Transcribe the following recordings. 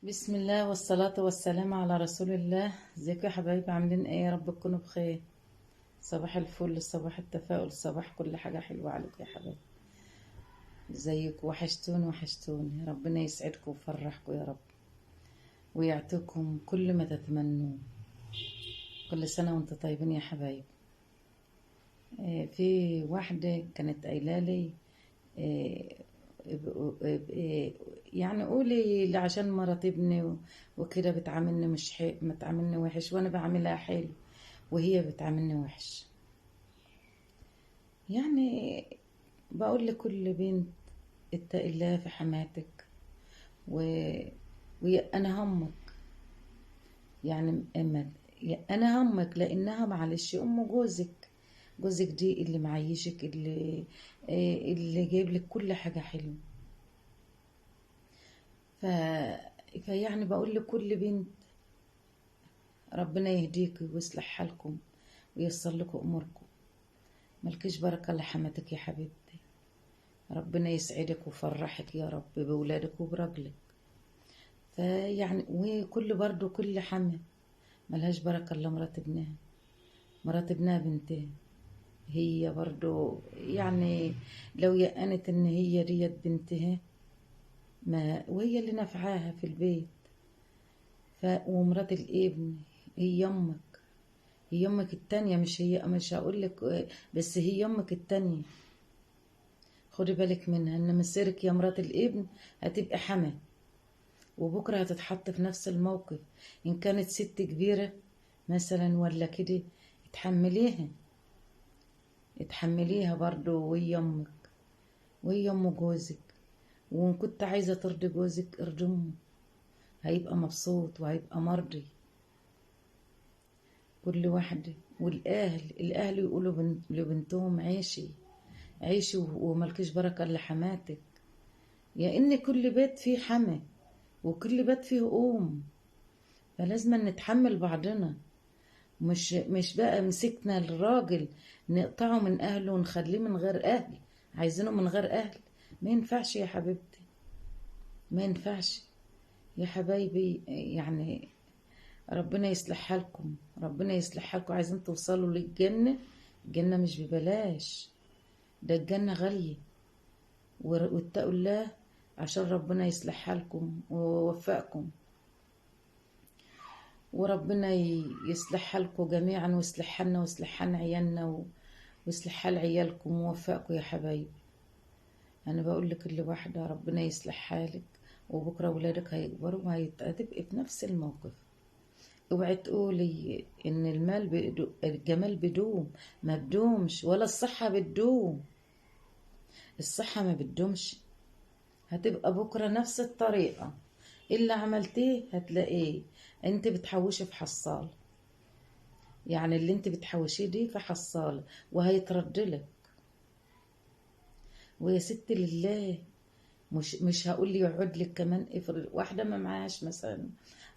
بسم الله والصلاة والسلام على رسول الله. ازيكم يا حبايبي؟ عاملين ايه؟ يا رب تكونوا بخير. صباح الفل، صباح التفاؤل، صباح كل حاجة حلوة عليكم يا حبايبي. ازيكم؟ وحشتوني وحشتوني. ربنا يسعدكم ويفرحكم يا رب، ويعطيكم كل ما تتمنوه. كل سنة وانتم طيبين يا حبايبي. في واحدة كانت قايلة لي إيه، يعني قولي اللي عشان مرات ابني وكده بتعاملني مش بتعاملني وحش، وانا بعملها حلو وهي بتعاملني وحش. يعني بقول لكل بنت اتق الله في حماتك و... انا همك. يعني اما انا همك لانها معلش ام جوزك. جوزك دي اللي معيشك، اللي جايب لك كل حاجة حلوة. ف... فيعني بقول لكل بنت ربنا يهديك ويصلح حالكم وييسر لكم اموركم. ملكيش بركة لحماتك يا حبيبتي. ربنا يسعدك ويفرحك يا رب بولادك وبرجلك. فيعني وكل برضو كل حمل ملهاش بركة الا مرات ابنها. مرات ابنها بنتها هي برضو يعني لو يأنت ان هي ديت بنتها، ما وهي اللي نفعاها في البيت. ومرات الابن هي امك. هي امك التانية، مش هقول لك، بس هي امك التانية. خدي بالك منها ان مسيرك يا مرات الابن هتبقى حما، وبكرة هتتحط في نفس الموقف. ان كانت ست كبيرة مثلا ولا كده، اتحمليها. اتحمليها برضو وهي امك، وهي ام جوزك. وان كنت عايزة ترضي جوزك ارضي امه، هيبقى مبسوط وهيبقى مرضي. كل واحدة. الأهل يقولوا لبنتهم عيشي عيشي وملكش بركة إلا حماتك. يا إن كل بيت فيه حما وكل بيت فيه أم، فلازم نتحمل بعضنا. مش بقى مسكنا الراجل نقطعه من أهله ونخليه من غير أهل، عايزينه من غير أهل. ما ينفعش يا حبيبتي، ما ينفعش يا حبايبي. يعني ربنا يصلح حالكم، ربنا يصلح حالكم. عايزين توصلوا للجنة. الجنة مش ببلاش، ده الجنة غالية. واتقوا الله عشان ربنا يصلح حالكم ويوفقكم. وربنا يصلح حالكم جميعا، ويصلح حالنا ويصلح حال عيالنا ويصلح حال عيالكم ويوفقكم يا حبايبي. انا بقول لك اللي واحدة ربنا يصلح حالك، وبكرة ولادك هيكبروا وهتبقي في نفس الموقف. اوعي تقولي ان الجمال بدوم. ما بدومش، ولا الصحة بتدوم. الصحة ما بتدومش. هتبقى بكرة نفس الطريقة. اللي عملتيه هتلاقيه. انت بتحوشي في حصالة، يعني اللي انت بتحوشيه دي في حصالة وهيتردلك. ويا ست لله، مش هقول لي يقعد لك كمان. افرض واحدة ما معهاش مثلا،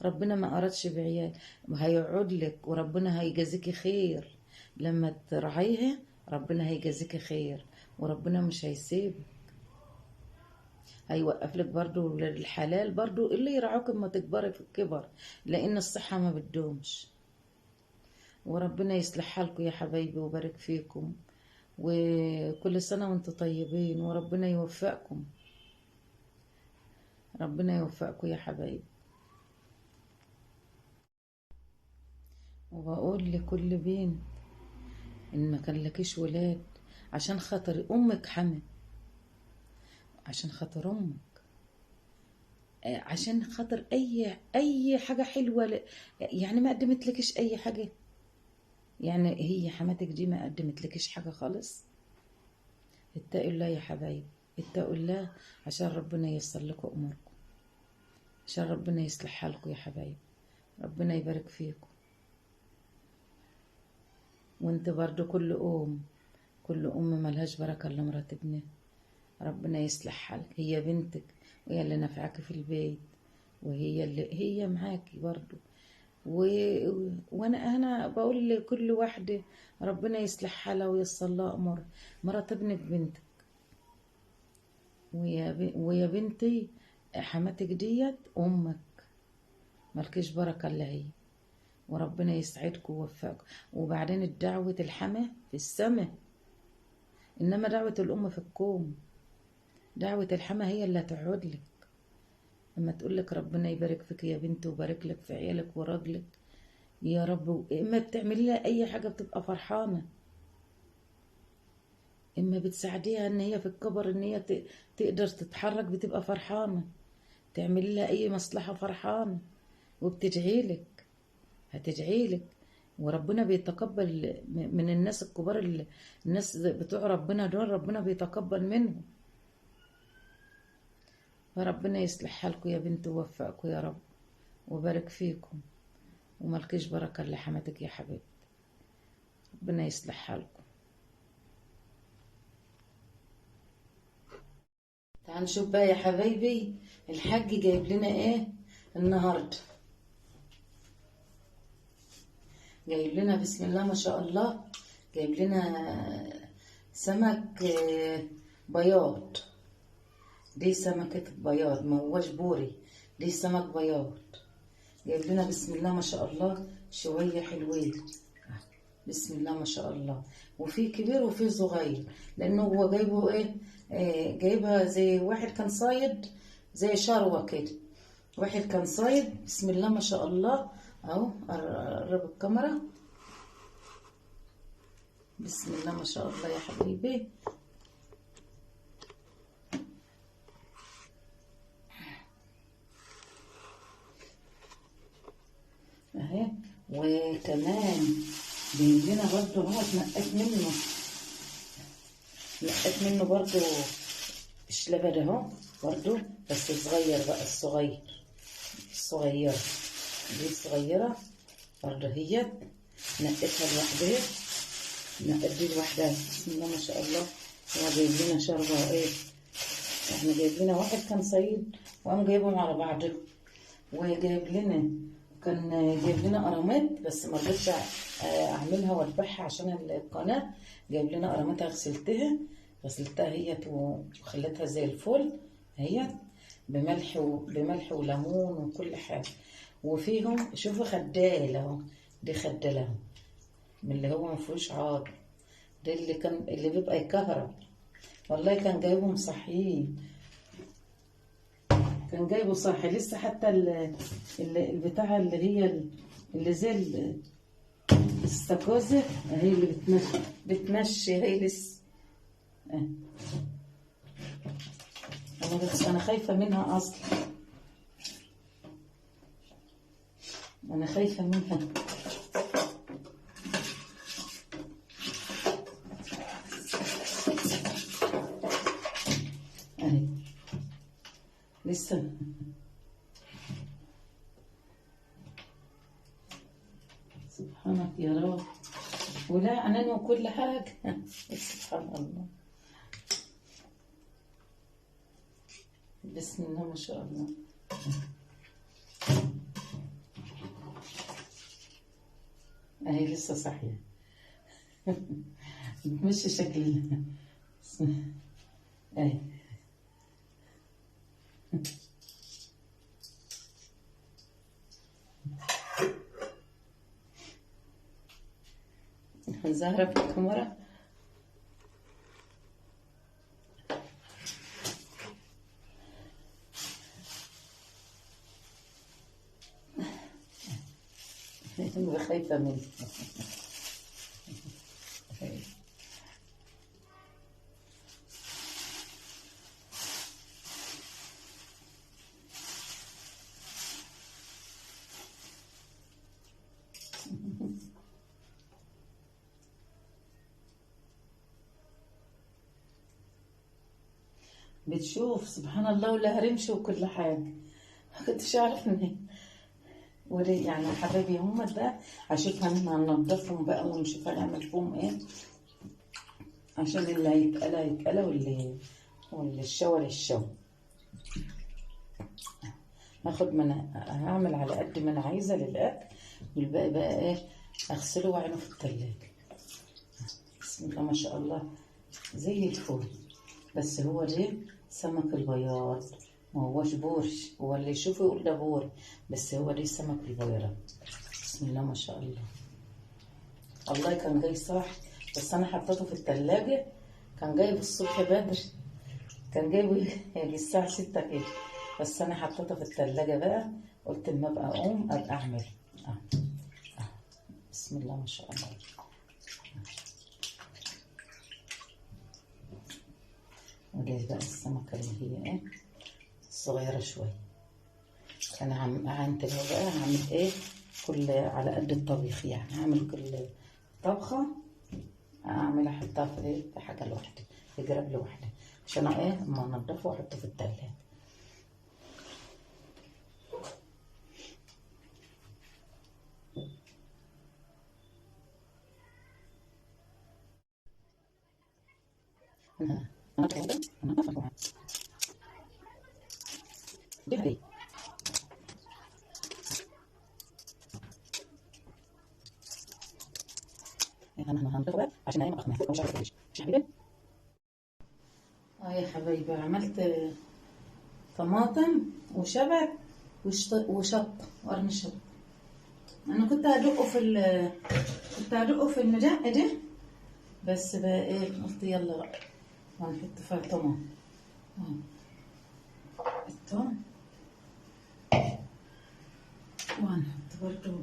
ربنا ما أردش بعيال، هيقعد لك وربنا هيجازيكي خير. لما ترعيها ربنا هيجازيكي خير، وربنا مش هيسيبك. هيوقف لك برضو ولاد الحلال برضو اللي يرعوك اما تكبري في الكبر، لأن الصحة ما بتدومش. وربنا يصلح حالكم يا حبايبي ويبارك فيكم. وكل سنة وانتم طيبين، وربنا يوفقكم. ربنا يوفقكم يا حبايبي. وبقول لكل بنت ان ما كان لكيش ولاد، عشان خاطر امك حمل، عشان خاطر امك، عشان خاطر اي حاجه حلوه يعني ما قدمت لكيش اي حاجه. يعني هي حماتك دي ما قدمت لكيش حاجه خالص. اتقوا الله يا حبايبي، اتقوا الله عشان ربنا ييسر لكم اموركم، عشان ربنا يصلح حالكم يا حبايبي. ربنا يبارك فيكم. وانت برضو كل ام ملهاش بركه الا مرات ابنها. ربنا يصلح حالك. هي بنتك وهي اللي نفعك في البيت، وهي اللي هي معاكي برضو. و... وانا بقول لكل واحدة ربنا يصلح حالها وييسر لها امور. مرات ابنك بنتك. ويا بنتي، حماتك ديت امك. مالكيش بركة إلا هي. وربنا يسعدكم ويوفقكم. وبعدين الدعوة الحما في السماء، إنما دعوة الأم في الكون. دعوة الحما هي اللي هتقعد لك لما تقول لك ربنا يبارك فيك يا بنتي ويبارك لك في عيالك وراجلك يا رب. إما بتعملي لها أي حاجة بتبقى فرحانة، إما بتساعديها إن هي في الكبر إن هي تقدر تتحرك بتبقى فرحانة. تعملي لها أي مصلحة فرحانة وبتدعيلك، هتدعيلك. وربنا بيتقبل من الناس الكبار، الناس بتوع ربنا دول ربنا بيتقبل منهم. فربنا يصلح حالكم يا بنت ووفقكم يا رب وبارك فيكم. وملكيش بركة إلا حماتك يا حبيبتي. ربنا يصلح حالكم. تعال نشوف بقى يا حبايبي الحاج جايب لنا ايه النهارده. جايب لنا بسم الله ما شاء الله، جايب لنا سمك بياض. دي سمكة بياض، ما هوش بوري، دي سمك بياض. جايب لنا بسم الله ما شاء الله شوية حلوين، بسم الله ما شاء الله. وفي كبير وفي صغير، لانه هو جايبه ايه، جايبها زي واحد كان صايد زي شروة كده. واحد كان صايد بسم الله ما شاء الله. اهو قرب الكاميرا. بسم الله ما شاء الله يا حبيبي. اهي. وكمان جايب لنا برضه هو نقيت منه برضه الشلبة ده اهو برضه، بس صغير بقى، الصغيرة دي صغيرة برضه هي. نقيتها لوحدها، نقيت دي لوحدها بسم الله ما شاء الله. هو جايب لنا شربة ايه، احنا جايب لنا واحد كان صيد وقام جايبهم على بعضهم. وجايب لنا كان جايب لنا قرامات، بس ما رضيتش اعملها واذبحها عشان القناه. جايب لنا قرامات غسلتها هي وخليتها زي الفل هي، بملح وليمون وكل حاجه. وفيهم شوفوا خدال اهو، دي خدال اهو من اللي هو ما فيهوش عظم، ده اللي بيبقى يكهرب. والله كان جايبهم صحيين، كان جايبه صاحي لسه. حتى البتاعة اللي هي اللي زي الاستاكوزا هي اللي بتمشي هي لسه. انا خايفة منها اصلا، انا خايفة منها. اهي لسه. سبحانك يا رب، ولا عنان وكل حاجة. سبحان الله. بسم الله ما شاء الله. اهي لسه صحية. مش شكلها اهي. ظاهرة في الكاميرا. خايفة منه. بتشوف سبحان الله ولا هرمش وكل حاجة. ما كنتش أعرف وليه يعني حبايبي هم ده. هشوف هننضفهم بقى ونشوف هنعمل فيهم ايه، عشان اللي هيتقلى واللي الشوى. هاخد هعمل على قد ما انا عايزة للأكل، والباقي بقى ايه اغسله واعينه في التلاجة. بسم الله ما شاء الله زي الفل. بس هو ده سمك البياض، ما هوش بورش، هو اللي يشوفه يقول ده بوري، بس هو دي سمك البويرة. بسم الله ما شاء الله. والله كان جاي صاحي، بس انا حطيته في التلاجة. كان جاي الصبح بدري، كان جايبه يجي الساعة 6 كده، بس انا حطيته في التلاجة بقى. قلت اما ابقى اقوم ابقى اعمل. اه اه بسم الله ما شاء الله. ودي بقى السمكة اللي هي ايه، صغيرة شوية. انا عملت له بقى، هعمل ايه كل على قد الطبيخ، يعني هعمل كل طبخة اعمل احطها في ايه، في حاجة لوحدها، في جراب لوحدها، عشان ايه اما انضفه واحطه في التلاجة. دي انا هنضيفه بقى عشان ايه ما اخمه مش عارفه مش حبيبي. اه يا حبايبي، عملت طماطم وشبت وشط وقرن شط. انا كنت هدقه كنت هدقه في المدق ده، بس بقى ايه قلت يلا بقى وهنحط فيها طماطم. الثوم، وهنحط برضو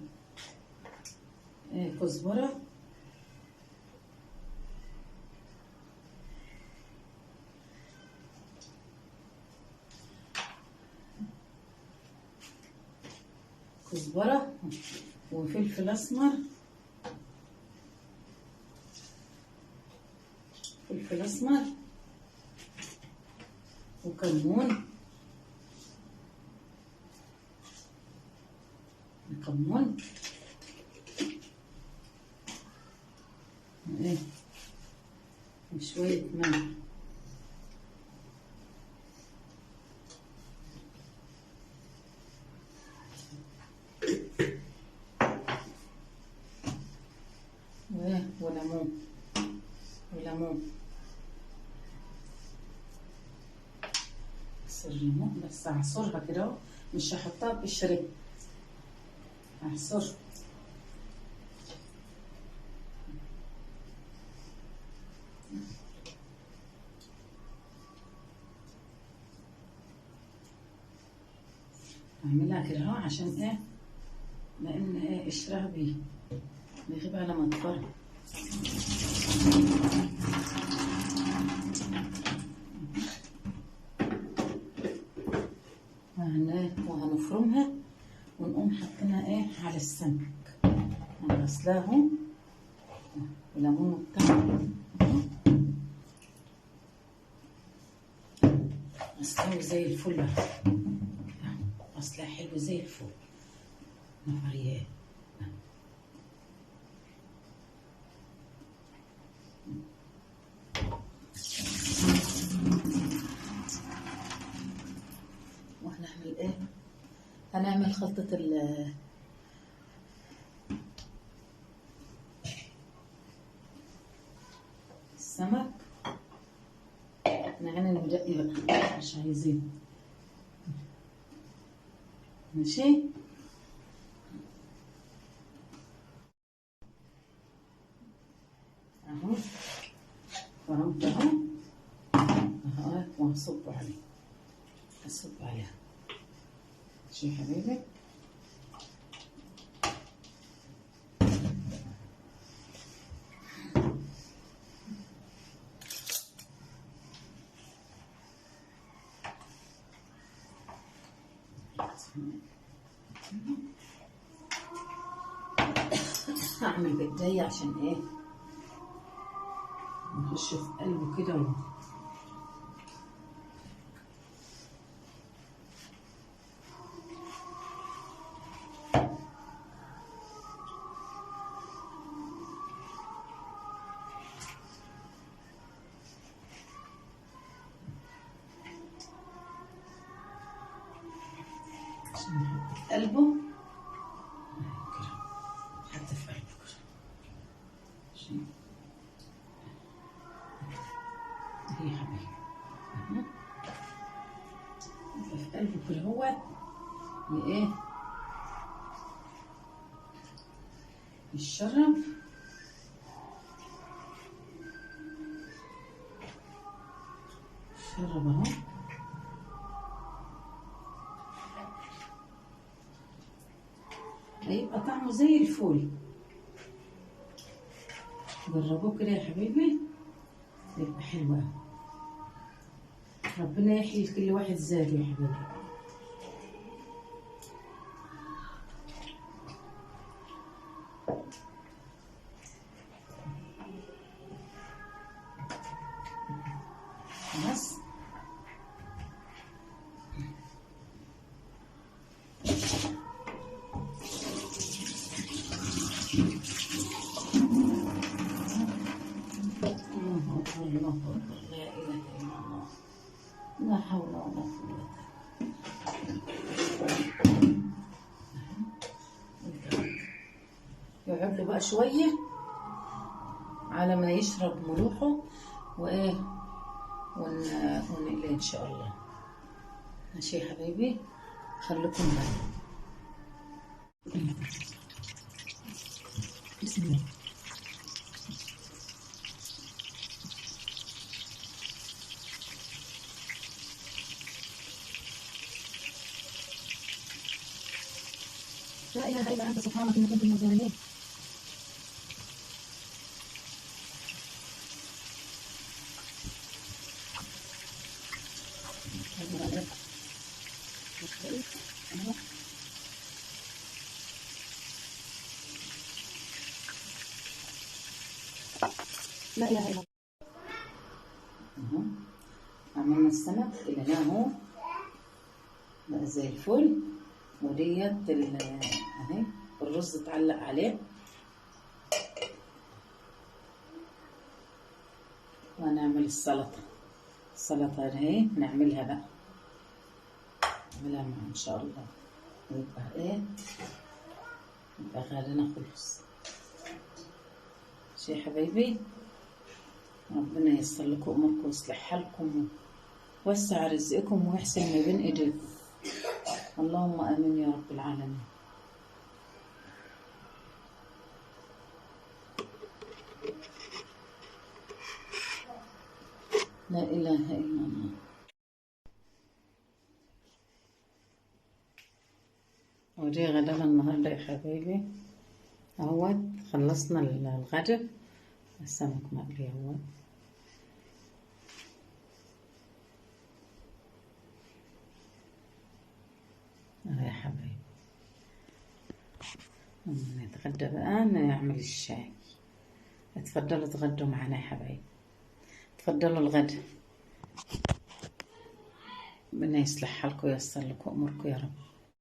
كزبرة، كزبرة وفلفل اسمر، فلفل اسمر وكمون، كمون وايه وشوية ملح. وليمون، وليمون، بس الليمون بس هعصرها كده اهو، مش هحطها بقشرها، هعصرها. اعملها كده اهو عشان ايه، لان ايه قشرها بيغيب على ما تفرم. وهنفرمها ونقوم حاطينها ايه على السمك. انا غسلاهم والليمون بتاعهم غسلاه زي الفل، غسلاه حلو زي الفل نفرياه. وهنعمل ايه، هنعمل خلطة السمك. نعين المدقي بقى مش عايزين، ماشي. اهو فرمت اهو، اهو وهصب عليه، هصب عليها. ماشي يا حبيبي. هعمل بايديا عشان ايه نخش في قلبه كده عشان نحط في قلبه كده، حتى في قلبه كده. ماشي اهي يا حبيبي، ايه الشرب. الشرب اهو. هيبقى طعمه زي الفول. جربوه كده يا حبيبي، يبقى حلو أوي. ربنا يحيي لكل واحد زاد يا حبيبي. خلاص. الله أكبر الله أكبر، لا إله إلا الله، لا حول ولا قوة. يقعد له بقى شوية على ما يشرب ملوحه وإيه ونقليه إن شاء الله. ماشي يا حبيبي، خليكم معي. بسم الله. لا إله إلا أنت سبحانك إني كنت من الظالمين. لا إله إلا الله. عملنا السمك لقيناه بقى زي الفل، وديت اهي الرز اتعلق عليه، وهنعمل السلطة. السلطة اهي نعملها بقى، نعملها ان شاء الله، ويبقى ايه، يبقى غالنا خلص. شي حبايبي، ربنا ييسر لكم اموركم ويصلح حالكم ويوسع رزقكم ويحسن ما بين ايديكم، اللهم امين يا رب العالمين. لا اله الا الله. ودي غدانا النهارده يا حبايبي اهوت. خلصنا الغدا، السمك مقلي اهوت. يا حبايبي نتغدى بقى، نعمل الشاي. اتفضلوا اتغدوا معنا يا حبايبي، اتفضلوا الغدا. ربنا يصلح حالكم وييسر لكم اموركم يا رب.